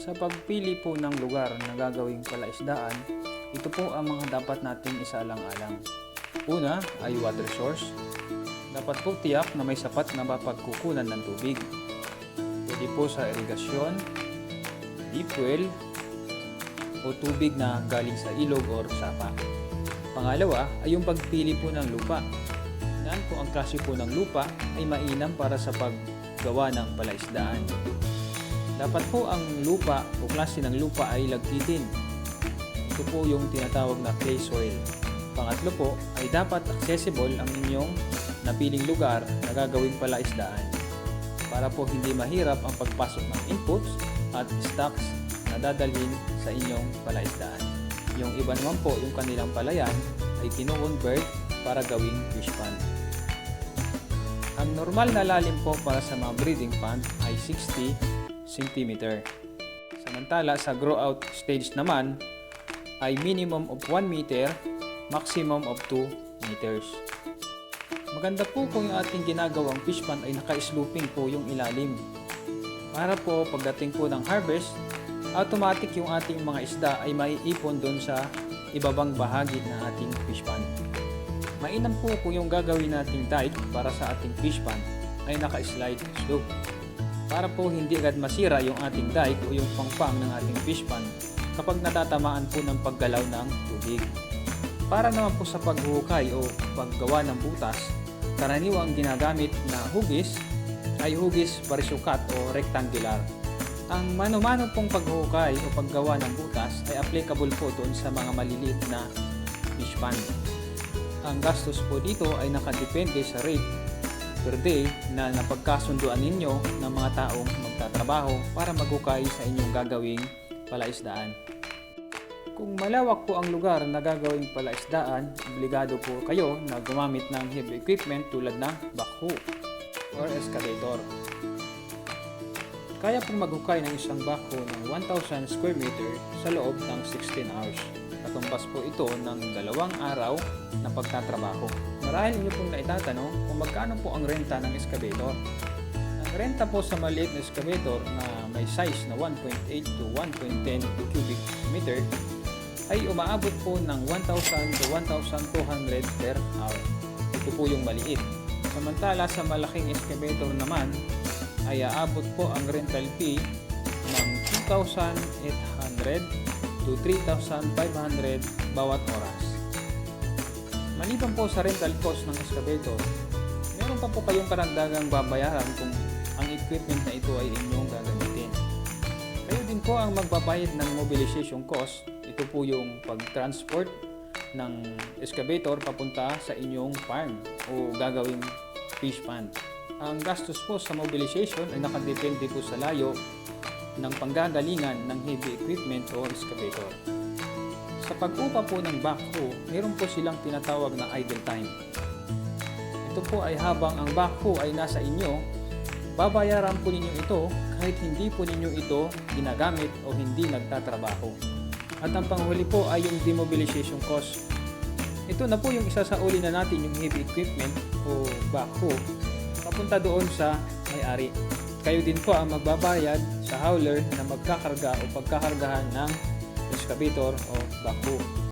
Sa pagpili po ng lugar na gagawing palaisdaan, ito po ang mga dapat nating isaalang-alang. Una ay water source. Dapat po tiyak na may sapat na mapagkukunan ng tubig. Pwede po sa irigasyon, deep well, o tubig na galing sa ilog or sapa. Pangalawa ay yung pagpili po ng lupa. Tingnan kung ang klase po ng lupa ay mainam para sa paggawa ng palaisdaan. Dapat po ang lupa o klase ng lupa ay lagkitin. Ito po yung tinatawag na clay soil. Pangatlo po ay dapat accessible ang inyong napiling lugar na gagawing palaisdaan para po hindi mahirap ang pagpasok ng inputs at stocks na dadalhin sa inyong palaisdaan. Yung iba naman po, yung kanilang palayan ay kino-convert para gawing fish pond. Ang normal na lalim po para sa mga breeding pond ay 60 cm. Samantala sa grow out stage naman ay minimum of 1 meter, maximum of 2 meters. Maganda po kung yung ating ginagawang fish pond ay naka-sloping po yung ilalim. Para po pagdating po ng harvest, automatic yung ating mga isda ay maiipon doon sa ibabang bahagi ng ating fish pond. Mainam po kung yung gagawin nating dike para sa ating fish pond ay naka-slide slope. Para po hindi agad masira yung ating dike o yung pangpang ng ating fish pond kapag natatamaan po ng paggalaw ng tubig. Para naman po sa paghuhukay o paggawa ng butas, karaniwang ginagamit na hugis ay hugis parisukat o rectangular. Ang mano-mano pong paghuhukay o paggawa ng butas ay applicable po doon sa mga maliliit na fish pond. Ang gastos po dito ay nakadepende sa rate per day na napagkasunduan ninyo ng mga taong magtatrabaho para maghukay sa inyong gagawing palaisdaan. Kung malawak po ang lugar na gagawing palaisdaan, obligado po kayo na gumamit ng heavy equipment tulad ng backhoe or excavator. Kaya pong maghukay ng isang backhoe ng 1,000 square meter sa loob ng 16 hours. Katumbas po ito ng 2 araw na pagtatrabaho. Marahil inyo pong naitatanong kung magkano po ang renta ng excavator. Ang renta po sa maliit na excavator na may size na 1.8 to 1.10 cubic meter ay umaabot po ng 1,000 to 1,200 per hour. Ito po yung maliit. Samantala sa malaking excavator naman ay aabot po ang rental fee ng 2,800 to 3,500 bawat oras. Maliban po sa rental cost ng excavator, meron pa po kayong karagdagang babayaran kung ang equipment na ito ay inyong gagamitin. Kayo din po ang magbabayad ng mobilization cost. Ito po yung pag-transport ng excavator papunta sa inyong farm o gagawing fish pond. Ang gastos po sa mobilization ay nakadepende po sa layo ng panggagalingan ng heavy equipment o excavator. Sa pag-upa po ng backhoe, meron po silang tinatawag na idle time. Ito po ay habang ang backhoe ay nasa inyo, babayaran po ninyo ito kahit hindi po ninyo ito ginagamit o hindi nagtatrabaho. At ang panghuli po ay yung demobilization cost. Ito na po yung isasauli na natin yung heavy equipment o backhoe papunta doon sa may-ari. Kayo din po ang magbabayad sa hauler na magkakarga o pagkakargahan ng excavator o backhoe.